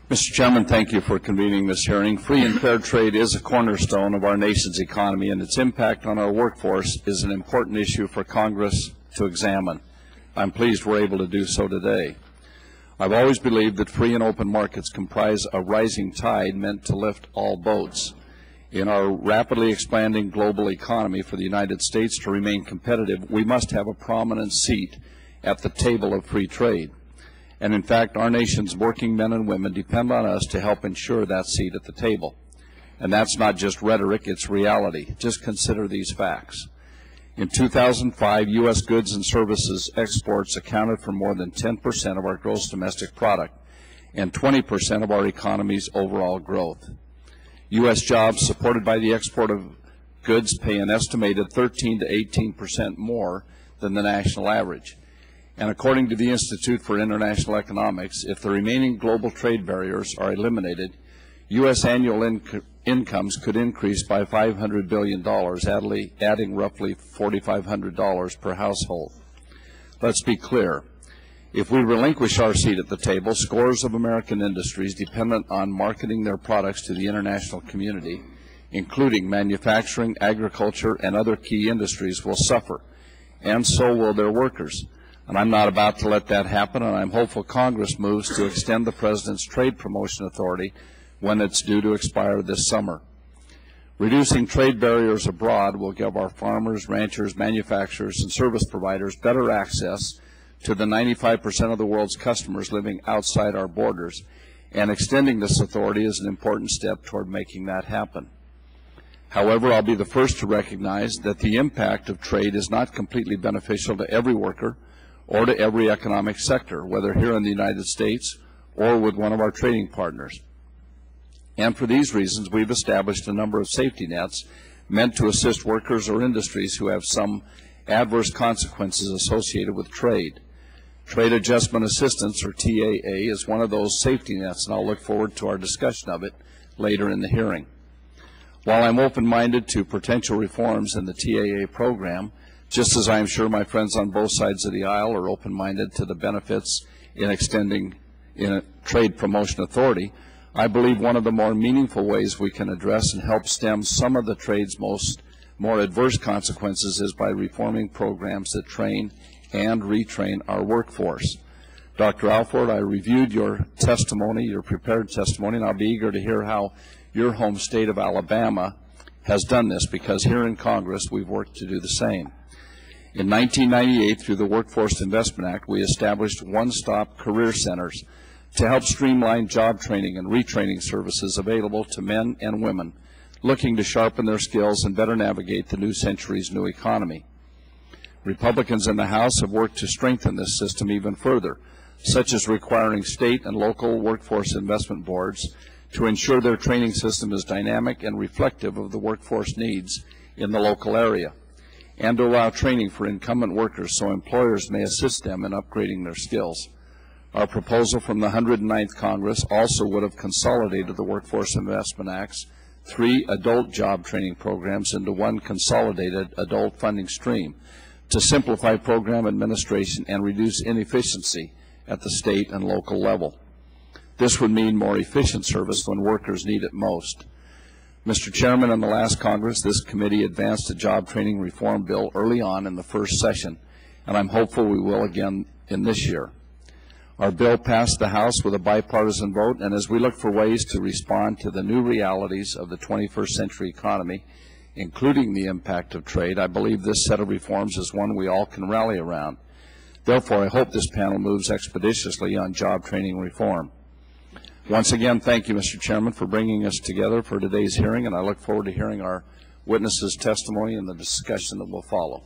Mr. Chairman, thank you for convening this hearing. Free and fair trade is a cornerstone of our nation's economy, and its impact on our workforce is an important issue for Congress to examine. I'm pleased we're able to do so today. I've always believed that free and open markets comprise a rising tide meant to lift all boats. In our rapidly expanding global economy, for the United States to remain competitive, we must have a prominent seat at the table of free trade. And in fact, our nation's working men and women depend on us to help ensure that seat at the table. And that's not just rhetoric, it's reality. Just consider these facts. In 2005, U.S. goods and services exports accounted for more than 10% of our gross domestic product and 20% of our economy's overall growth. U.S. jobs supported by the export of goods pay an estimated 13 to 18% more than the national average. And according to the Institute for International Economics, if the remaining global trade barriers are eliminated, U.S. annual incomes could increase by $500 billion, adding roughly $4,500 per household. Let's be clear. If we relinquish our seat at the table, scores of American industries dependent on marketing their products to the international community, including manufacturing, agriculture, and other key industries, will suffer, and so will their workers. And I'm not about to let that happen, and I'm hopeful Congress moves to extend the President's trade promotion authority when it's due to expire this summer. Reducing trade barriers abroad will give our farmers, ranchers, manufacturers, and service providers better access to the 95% of the world's customers living outside our borders, and extending this authority is an important step toward making that happen. However, I'll be the first to recognize that the impact of trade is not completely beneficial to every worker or to every economic sector, whether here in the United States or with one of our trading partners. And for these reasons, we've established a number of safety nets meant to assist workers or industries who have some adverse consequences associated with trade. Trade Adjustment Assistance, or TAA, is one of those safety nets, and I'll look forward to our discussion of it later in the hearing. While I'm open-minded to potential reforms in the TAA program, just as I am sure my friends on both sides of the aisle are open-minded to the benefits in extending a trade promotion authority, I believe one of the more meaningful ways we can address and help stem some of the trade's more adverse consequences is by reforming programs that train and retrain our workforce. Dr. Alford, I reviewed your testimony, your prepared testimony, and I'll be eager to hear how your home state of Alabama has done this, because here in Congress we've worked to do the same. In 1998, through the Workforce Investment Act, we established one-stop career centers to help streamline job training and retraining services available to men and women looking to sharpen their skills and better navigate the new century's new economy. Republicans in the House have worked to strengthen this system even further, such as requiring state and local workforce investment boards to ensure their training system is dynamic and reflective of the workforce needs in the local area, and to allow training for incumbent workers so employers may assist them in upgrading their skills. Our proposal from the 109th Congress also would have consolidated the Workforce Investment Act's 3 adult job training programs into one consolidated adult funding stream to simplify program administration and reduce inefficiency at the state and local level. This would mean more efficient service when workers need it most. Mr. Chairman, in the last Congress, this committee advanced a job training reform bill early on in the first session, and I'm hopeful we will again in this year. Our bill passed the House with a bipartisan vote, and as we look for ways to respond to the new realities of the 21st century economy, including the impact of trade, I believe this set of reforms is one we all can rally around. Therefore, I hope this panel moves expeditiously on job training reform. Once again, thank you, Mr. Chairman, for bringing us together for today's hearing, and I look forward to hearing our witnesses' testimony and the discussion that will follow.